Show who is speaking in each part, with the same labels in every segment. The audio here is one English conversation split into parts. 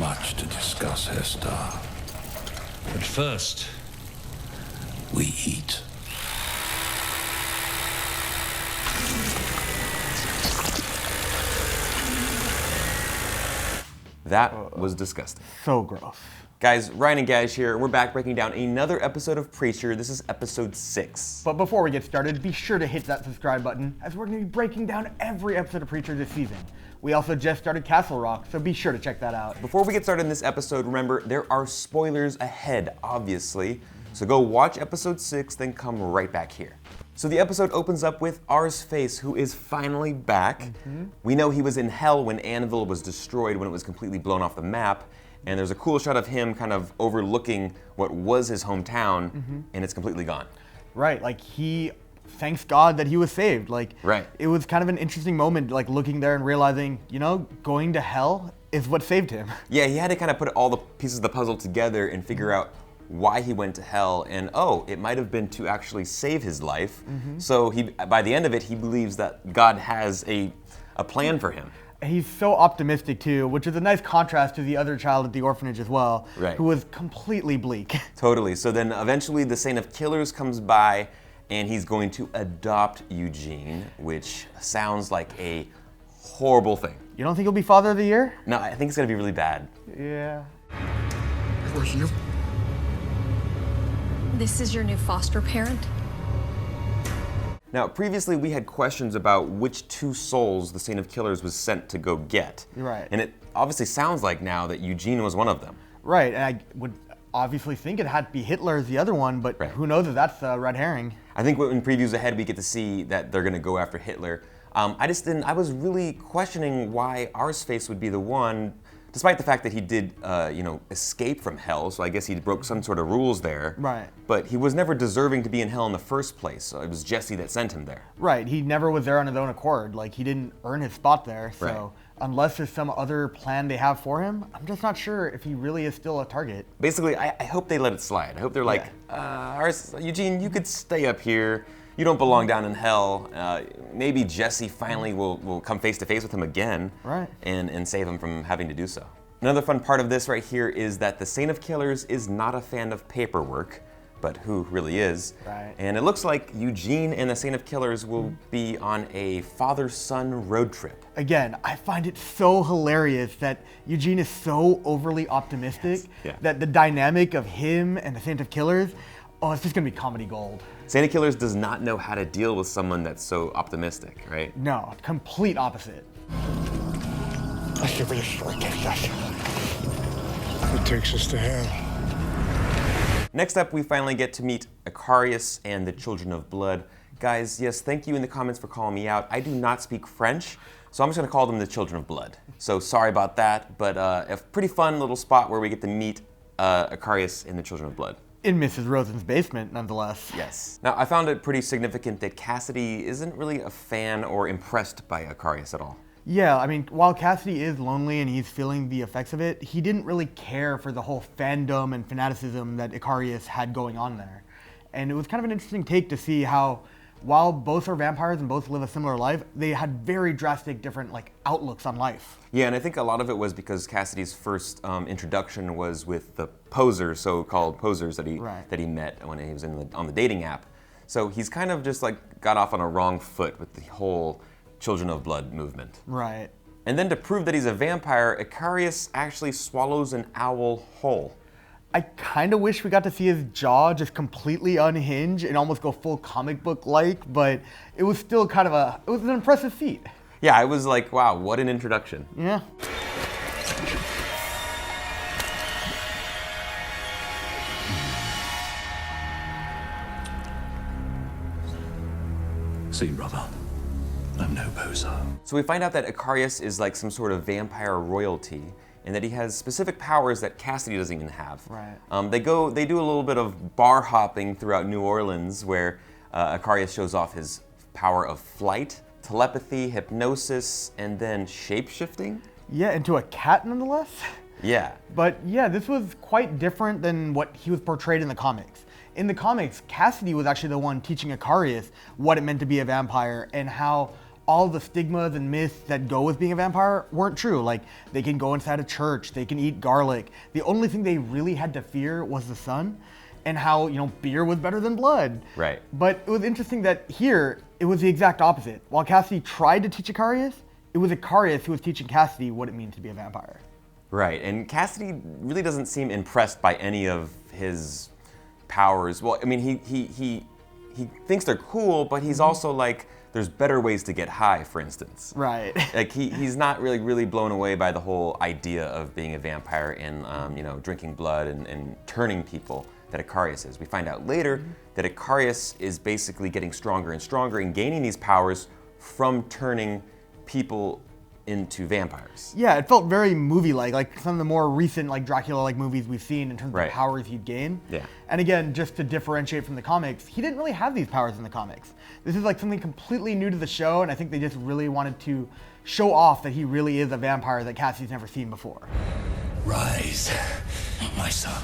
Speaker 1: much to discuss, Herr Starr.
Speaker 2: But first,
Speaker 1: We eat.
Speaker 3: That was disgusting.
Speaker 4: So gross.
Speaker 3: Guys, Ryan and Gaj here. We're back breaking down another episode of Preacher. This is episode 6.
Speaker 4: But before we get started, be sure to hit that subscribe button, as we're going to be breaking down every episode of Preacher this season. We also just started Castle Rock, so be sure to check that out.
Speaker 3: Before we get started in this episode, remember, there are spoilers ahead, obviously. So go watch episode 6, then come right back here. So the episode opens up with R's face, who is finally back. We know he was in hell when Annville was destroyed, when it was completely blown off the map. And there's a cool shot of him kind of overlooking what was his hometown, and it's completely gone.
Speaker 4: Right, like he thanks God that he was saved. Like,
Speaker 3: Right.
Speaker 4: It was kind of an interesting moment, like looking there and realizing, you know, going to hell is what saved him.
Speaker 3: Yeah, he had to kind of put all the pieces of the puzzle together and figure out why he went to hell, and it might have been to actually save his life. So by the end of it, he believes that God has a plan for him.
Speaker 4: He's so optimistic too, which is a nice contrast to the other child at the orphanage as well,
Speaker 3: Right.
Speaker 4: who was completely bleak.
Speaker 3: Totally. So then eventually the Saint of Killers comes by, and he's going to adopt Eugene, which sounds like a horrible thing.
Speaker 4: You don't think he'll be Father of the Year?
Speaker 3: No, I think it's gonna be really bad.
Speaker 4: Yeah.
Speaker 5: Who are you?
Speaker 6: This is your new foster parent?
Speaker 3: Now, previously we had questions about which 2 souls the Saint of Killers was sent to go get.
Speaker 4: Right.
Speaker 3: And it obviously sounds like now that Eugene was one of them.
Speaker 4: Right, and I would obviously think it had to be Hitler as the other one, but
Speaker 3: Right.
Speaker 4: who knows if that's a red herring.
Speaker 3: I think in previews ahead we get to see that they're gonna go after Hitler. I was really questioning why R's face would be the one, despite the fact that he did, escape from hell, so I guess he broke some sort of rules there.
Speaker 4: Right.
Speaker 3: But he was never deserving to be in hell in the first place, so it was Jesse that sent him there.
Speaker 4: Right, he never was there on his own accord. Like, he didn't earn his spot there, so
Speaker 3: Right.
Speaker 4: unless there's some other plan they have for him, I'm just not sure if he really is still a target.
Speaker 3: Basically, I hope they let it slide. I hope they're like, Eugene, you could stay up here. You don't belong down in hell. Maybe Jesse finally will come face to face with him again,
Speaker 4: Right.
Speaker 3: and save him from having to do so. Another fun part of this right here is that the Saint of Killers is not a fan of paperwork, but who really is?
Speaker 4: Right.
Speaker 3: And it looks like Eugene and the Saint of Killers will be on a father-son road trip.
Speaker 4: Again, I find it so hilarious that Eugene is so overly optimistic
Speaker 3: Yeah.
Speaker 4: that the dynamic of him and the Saint of Killers, it's just gonna be comedy gold.
Speaker 3: Saint of Killers does not know how to deal with someone that's so optimistic, right?
Speaker 4: No, complete opposite.
Speaker 5: I should reassure takes us. It takes us to hell.
Speaker 3: Next up, we finally get to meet Eccarius and the Children of Blood. Guys, yes, thank you in the comments for calling me out. I do not speak French, so I'm just gonna call them the Children of Blood. So sorry about that, but a pretty fun little spot where we get to meet Eccarius and the Children of Blood.
Speaker 4: In Mrs. Rosen's basement, nonetheless.
Speaker 3: Yes. Now, I found it pretty significant that Cassidy isn't really a fan or impressed by Eccarius at all.
Speaker 4: Yeah, I mean, while Cassidy is lonely and he's feeling the effects of it, he didn't really care for the whole fandom and fanaticism that Eccarius had going on there. And it was kind of an interesting take to see how, while both are vampires and both live a similar life, they had very drastic different outlooks on life.
Speaker 3: Yeah, and I think a lot of it was because Cassidy's first introduction was with the posers, so-called posers that he met when he was on the dating app. So he's kind of just got off on a wrong foot with the whole Children of Blood movement.
Speaker 4: Right.
Speaker 3: And then to prove that he's a vampire, Eccarius actually swallows an owl whole.
Speaker 4: I kind of wish we got to see his jaw just completely unhinge and almost go full comic book-like, but it was still it was an impressive feat.
Speaker 3: Yeah, I was like, wow, what an introduction.
Speaker 4: Yeah.
Speaker 1: See, brother, I'm no poser.
Speaker 3: So we find out that Eccarius is like some sort of vampire royalty, and that he has specific powers that Cassidy doesn't even have.
Speaker 4: Right.
Speaker 3: They do a little bit of bar hopping throughout New Orleans, where Eccarius shows off his power of flight, telepathy, hypnosis, and then shape-shifting.
Speaker 4: Yeah, into a cat nonetheless.
Speaker 3: Yeah.
Speaker 4: But yeah, this was quite different than what he was portrayed in the comics. In the comics, Cassidy was actually the one teaching Eccarius what it meant to be a vampire and how all the stigmas and myths that go with being a vampire weren't true. Like, they can go inside a church, they can eat garlic. The only thing they really had to fear was the sun, and how, beer was better than blood.
Speaker 3: Right.
Speaker 4: But it was interesting that here, it was the exact opposite. While Cassidy tried to teach Eccarius, it was Eccarius who was teaching Cassidy what it means to be a vampire.
Speaker 3: Right, and Cassidy really doesn't seem impressed by any of his powers. Well, I mean, he thinks they're cool, but he's also like, there's better ways to get high, for instance.
Speaker 4: Right.
Speaker 3: Like he's not really blown away by the whole idea of being a vampire and drinking blood and turning people that Eccarius is. We find out later that Eccarius is basically getting stronger and stronger and gaining these powers from turning people into vampires.
Speaker 4: Yeah, it felt very movie-like, like some of the more recent Dracula-like movies we've seen in terms of the powers he'd gain.
Speaker 3: Yeah.
Speaker 4: And again, just to differentiate from the comics, he didn't really have these powers in the comics. This is like something completely new to the show, and I think they just really wanted to show off that he really is a vampire that Cassidy's never seen before.
Speaker 1: Rise, my son.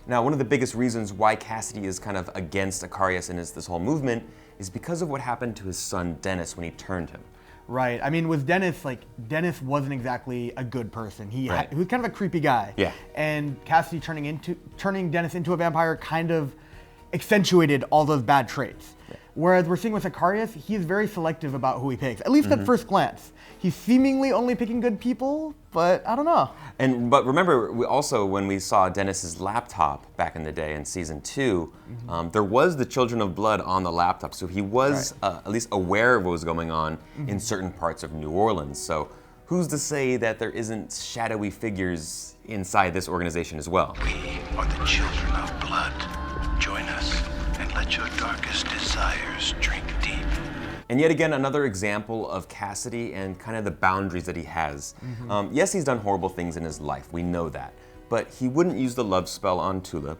Speaker 3: Now, one of the biggest reasons why Cassidy is kind of against Eccarius and this whole movement is because of what happened to his son Dennis when he turned him.
Speaker 4: Right. I mean, with Dennis, Dennis wasn't exactly a good person. He was kind of a creepy guy.
Speaker 3: Yeah.
Speaker 4: And Cassidy turning Dennis into a vampire kind of accentuated all those bad traits. Yeah. Whereas we're seeing with Eccarius, he's very selective about who he picks, at least at first glance. He's seemingly only picking good people, but I don't know.
Speaker 3: But remember, when we saw Dennis's laptop back in the day in season 2, there was the Children of Blood on the laptop, so he was at least aware of what was going on in certain parts of New Orleans. So who's to say that there isn't shadowy figures inside this organization as well?
Speaker 1: We are the children of blood. Join us and let your darkest desires drink deep.
Speaker 3: And yet again, another example of Cassidy and kind of the boundaries that he has. Yes, he's done horrible things in his life, we know that. But he wouldn't use the love spell on Tulip.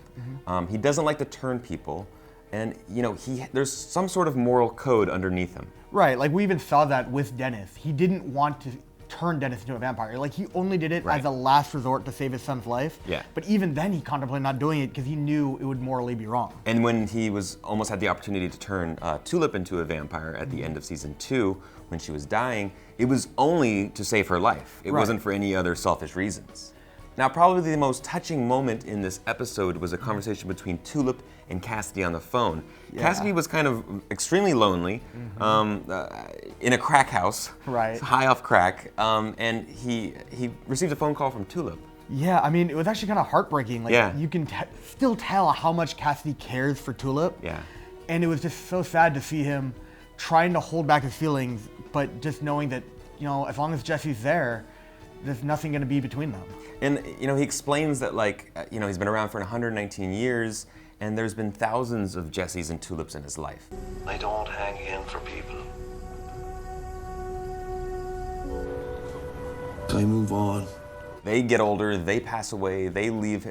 Speaker 3: He doesn't like to turn people. And there's some sort of moral code underneath him.
Speaker 4: Right, like we even saw that with Dennis. He didn't want to turn Dennis into a vampire. Like, he only did it as a last resort to save his son's life.
Speaker 3: Yeah.
Speaker 4: But even then, he contemplated not doing it because he knew it would morally be wrong.
Speaker 3: And when he almost had the opportunity to turn Tulip into a vampire at the end of season 2, when she was dying, it was only to save her life. It wasn't for any other selfish reasons. Now, probably the most touching moment in this episode was a conversation between Tulip and Cassidy on the phone. Yeah. Cassidy was kind of extremely lonely in a crack house, high off crack, and he received a phone call from Tulip.
Speaker 4: Yeah, I mean, it was actually kind of heartbreaking. Like, you can still tell how much Cassidy cares for Tulip.
Speaker 3: Yeah.
Speaker 4: And it was just so sad to see him trying to hold back his feelings, but just knowing that, as long as Jesse's there, there's nothing going to be between them.
Speaker 3: And, he explains that, he's been around for 119 years, and there's been thousands of Jesses and Tulips in his life.
Speaker 1: They don't hang in for people. They move on.
Speaker 3: They get older, they pass away, they leave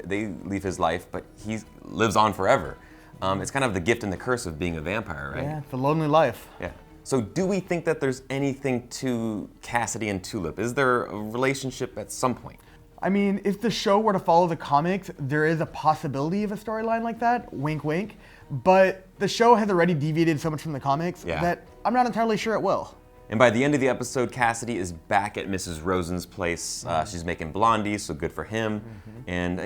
Speaker 3: his life, but he lives on forever. It's kind of the gift and the curse of being a vampire, right?
Speaker 4: Yeah, it's a lonely life.
Speaker 3: Yeah. So do we think that there's anything to Cassidy and Tulip? Is there a relationship at some point?
Speaker 4: I mean, if the show were to follow the comics, there is a possibility of a storyline like that, wink wink, but the show has already deviated so much from the comics that I'm not entirely sure it will.
Speaker 3: And by the end of the episode, Cassidy is back at Mrs. Rosen's place. She's making blondie, so good for him. And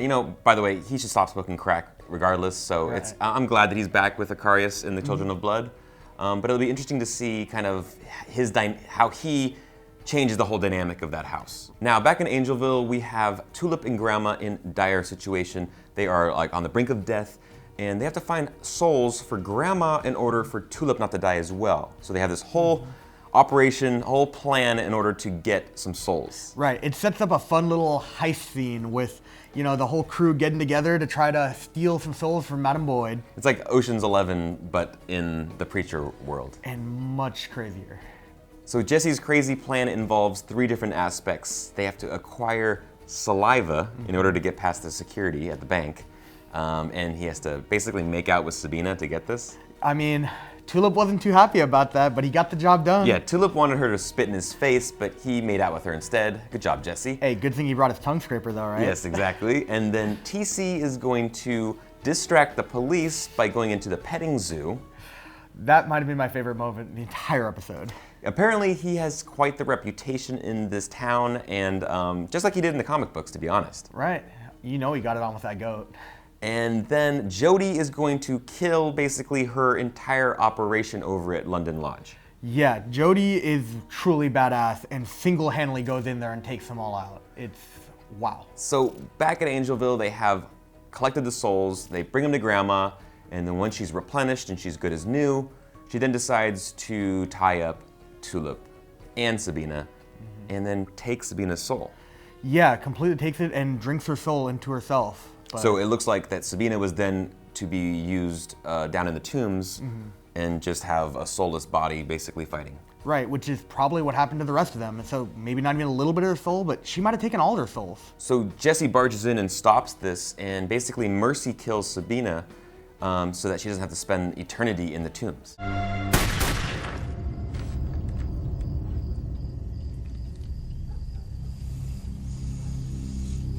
Speaker 3: by the way, he should stop smoking crack regardless, so I'm glad that he's back with Eccarius and the Children of Blood. But it'll be interesting to see kind of how he changes the whole dynamic of that house. Now, back in Angelville, we have Tulip and Gran'ma in dire situation. They are on the brink of death, and they have to find souls for Gran'ma in order for Tulip not to die as well. So they have this whole whole plan in order to get some souls.
Speaker 4: Right, it sets up a fun little heist scene with, the whole crew getting together to try to steal some souls from Madam Boyd.
Speaker 3: It's like Ocean's 11, but in the Preacher world.
Speaker 4: And much crazier.
Speaker 3: So Jesse's crazy plan involves 3 different aspects. They have to acquire saliva in order to get past the security at the bank. And he has to basically make out with Sabina to get this.
Speaker 4: I mean, Tulip wasn't too happy about that, but he got the job done.
Speaker 3: Yeah, Tulip wanted her to spit in his face, but he made out with her instead. Good job, Jesse.
Speaker 4: Hey, good thing he brought his tongue scraper though, right?
Speaker 3: Yes, exactly. And then TC is going to distract the police by going into the petting zoo.
Speaker 4: That might have been my favorite moment in the entire episode.
Speaker 3: Apparently, he has quite the reputation in this town, and just like he did in the comic books, to be honest.
Speaker 4: Right. You know he got it on with that goat.
Speaker 3: And then Jody is going to kill basically her entire operation over at London Lodge.
Speaker 4: Yeah, Jody is truly badass and single-handedly goes in there and takes them all out. It's wow.
Speaker 3: So back at Angelville, they have collected the souls, they bring them to Gran'ma, and then once she's replenished and she's good as new, she then decides to tie up Tulip and Sabina, and then take Sabina's soul.
Speaker 4: Yeah, completely takes it and drinks her soul into herself. But
Speaker 3: So it looks like that Sabina was then to be used down in the tombs and just have a soulless body basically fighting.
Speaker 4: right, which is probably what happened to the rest of them. And so maybe not even a little bit of her soul, but she might have taken all their souls.
Speaker 3: So Jesse barges in and stops this, and basically Mercy kills Sabina so that she doesn't have to spend eternity in the tombs.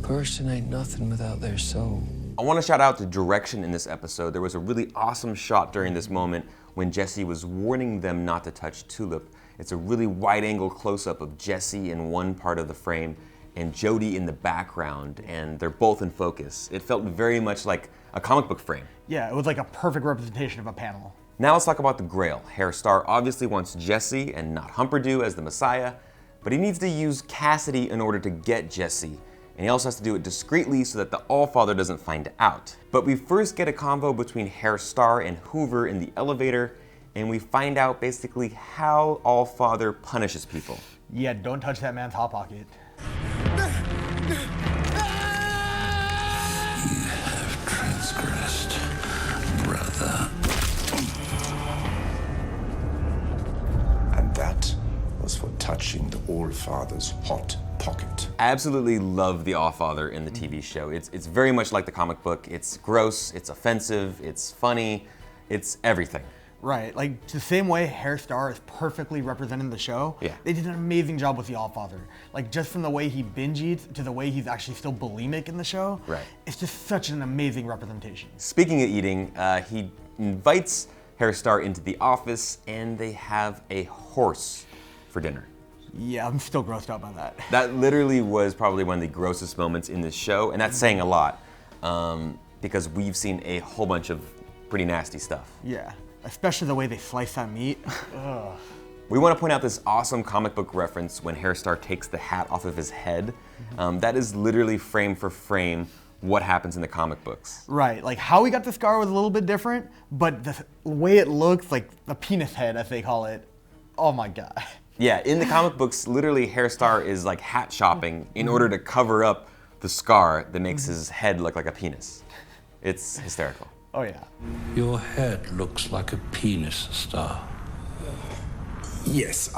Speaker 2: Person ain't nothing without their soul.
Speaker 3: I want to shout out the direction in this episode. There was a really awesome shot during this moment when Jesse was warning them not to touch Tulip. It's a really wide-angle close-up of Jesse in one part of the frame and Jody in the background, and they're both in focus. It felt very much like a comic book frame.
Speaker 4: Yeah, it was like a perfect representation of a panel.
Speaker 3: Now let's talk about the Grail. Herr Starr obviously wants Jesse and not Humperdew as the Messiah, but he needs to use Cassidy in order to get Jesse. And he also has to do it discreetly so that the Allfather doesn't find out. But we first get a convo between Herr Starr and Hoover in the elevator, and we find out basically how Allfather punishes people.
Speaker 4: Yeah, don't touch that man's hot pocket.
Speaker 1: Transgressed, brother.
Speaker 7: And that was for touching the Allfather's hot pocket.
Speaker 3: I absolutely love the Allfather in the TV show. It's very much like the comic book. It's gross, it's offensive, it's funny, it's everything.
Speaker 4: Right, like the same way Herr Starr is perfectly representing the show.
Speaker 3: Yeah.
Speaker 4: They did an amazing job with the Allfather. Like just from the way he binge eats to the way he's actually still bulimic in the show.
Speaker 3: Right.
Speaker 4: It's just such an amazing representation.
Speaker 3: Speaking of eating, he invites Herr Starr into the office, and they have a horse for dinner.
Speaker 4: Yeah, I'm still grossed out by that.
Speaker 3: That literally was probably one of the grossest moments in this show, and that's saying a lot because we've seen a whole bunch of pretty nasty stuff.
Speaker 4: Yeah, especially the way they slice that meat. Ugh.
Speaker 3: We want to point out this awesome comic book reference when Herr Starr takes the hat off of his head. That is literally frame for frame what happens in the comic books.
Speaker 4: Right, like how he got the scar was a little bit different, but the way it looks, like the penis head as they call it, oh my god.
Speaker 3: Yeah, in the comic books, literally Herr Starr is like hat shopping in order to cover up the scar that makes his head look like a penis. It's hysterical.
Speaker 4: Oh yeah.
Speaker 2: Your head looks like a penis, Star.
Speaker 7: Yes,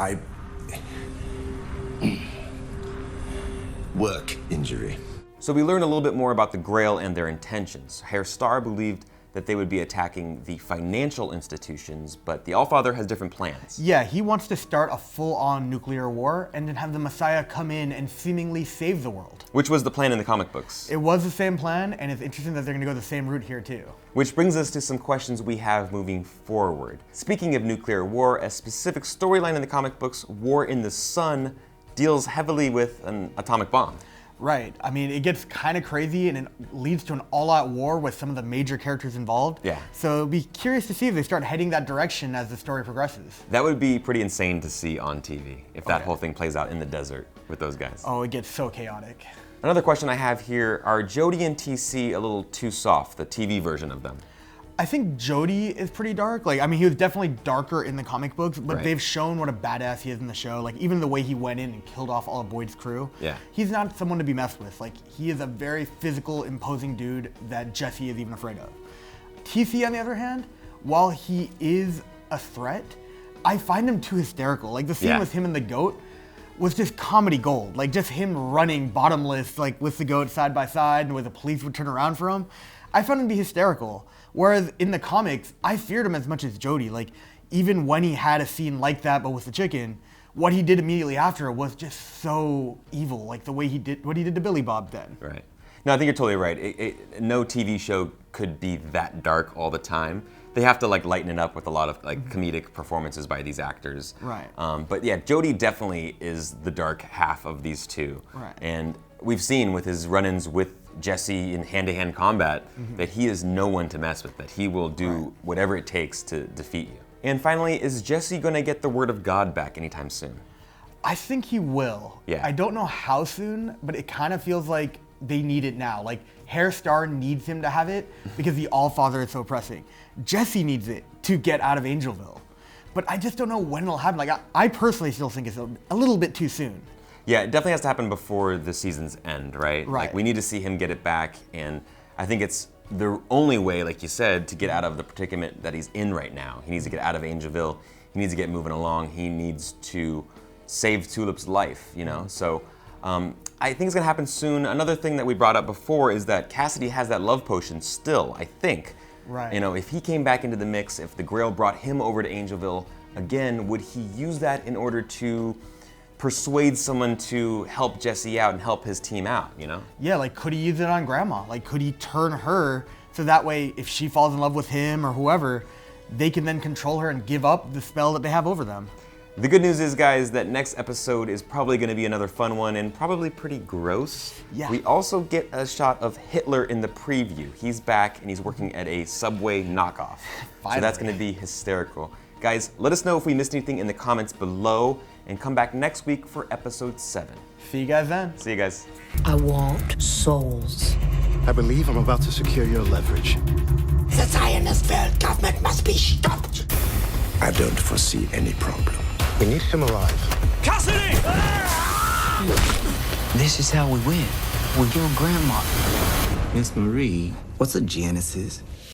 Speaker 7: work injury.
Speaker 3: So we learn a little bit more about the Grail and their intentions. Herr Starr believed that they would be attacking the financial institutions, but the Allfather has different plans.
Speaker 4: Yeah, he wants to start a full-on nuclear war and then have the Messiah come in and seemingly save the world.
Speaker 3: Which was the plan in the comic books.
Speaker 4: It was the same plan, and it's interesting that they're going to go the same route here too.
Speaker 3: Which brings us to some questions we have moving forward. Speaking of nuclear war, a specific storyline in the comic books, War in the Sun, deals heavily with an atomic bomb.
Speaker 4: Right. I mean, it gets kind of crazy and it leads to an all-out war with some of the major characters involved.
Speaker 3: Yeah.
Speaker 4: So be curious to see if they start heading that direction as the story progresses.
Speaker 3: That would be pretty insane to see on TV if that
Speaker 4: yeah.
Speaker 3: whole thing plays out in the desert with those guys.
Speaker 4: Oh, it gets so chaotic.
Speaker 3: Another question I have here, are Jody and TC a little too soft, the TV version of them?
Speaker 4: I think Jody is pretty dark. Like, I mean, he was definitely darker in the comic books, but
Speaker 3: Right.
Speaker 4: they've shown what a badass he is in the show. Like, even the way he went in and killed off all of Boyd's crew.
Speaker 3: Yeah.
Speaker 4: He's not someone to be messed with. Like, he is a very physical, imposing dude that Jesse is even afraid of. TC, on the other hand, while he is a threat, I find him too hysterical. Like, the scene
Speaker 3: Yeah.
Speaker 4: with him and the goat was just comedy gold. Like, just him running bottomless, like, with the goat side by side, and where the police would turn around for him. I found him to be hysterical. Whereas in the comics, I feared him as much as Jody. Like, even when he had a scene like that, but with the chicken, what he did immediately after was just so evil. Like the way he did, what he did to Billy Bob then.
Speaker 3: Right. No, I think you're totally right. No TV show could be that dark all the time. they have to like lighten it up with a lot of like comedic performances by these actors.
Speaker 4: Right.
Speaker 3: But yeah, Jody definitely is the dark half of these two.
Speaker 4: Right.
Speaker 3: And we've seen with his run-ins with Jesse in hand-to-hand combat that he is no one to mess with, that he will do whatever it takes to defeat you. And finally, is Jesse gonna get the word of God back anytime soon?
Speaker 4: I think he will.
Speaker 3: Yeah.
Speaker 4: I don't know how soon, but it kind of feels like they need it now. Like, Herr Starr needs him to have it because the Allfather is so pressing. Jesse needs it to get out of Angelville. But I just don't know when it'll happen. Like, I personally still think it's a little bit too soon.
Speaker 3: Yeah, it definitely has to happen before the season's end, right?
Speaker 4: Right.
Speaker 3: Like, we need to see him get it back, and I think it's the only way, like you said, to get out of the predicament that he's in right now. He needs to get out of Angelville. He needs to get moving along. He needs to save Tulip's life, you know? So I think it's gonna happen soon. Another thing that we brought up before is that Cassidy has that love potion still, I think.
Speaker 4: Right.
Speaker 3: You know, if he came back into the mix, if the Grail brought him over to Angelville again, would he use that in order to persuade someone to help Jesse out and help his team out, you know?
Speaker 4: Yeah, like, could he use it on Gran'ma? Like, could he turn her so that way if she falls in love with him or whoever, they can then control her and give up the spell that they have over them?
Speaker 3: The good news is, guys, that next episode is probably going to be another fun one and probably pretty gross.
Speaker 4: Yeah.
Speaker 3: We also get a shot of Hitler in the preview. He's back and he's working at a Subway knockoff. So that's going to be hysterical. Guys, let us know if we missed anything in the comments below and come back next week for episode 7.
Speaker 4: See you guys then.
Speaker 3: See you guys.
Speaker 8: I want souls.
Speaker 5: I believe I'm about to secure your leverage.
Speaker 8: The Zionist world government must be stopped.
Speaker 7: I don't foresee any problem.
Speaker 5: We need him alive.
Speaker 9: Cassidy!
Speaker 10: This is how we win. With your grandma. Miss Marie, what's a Genesis?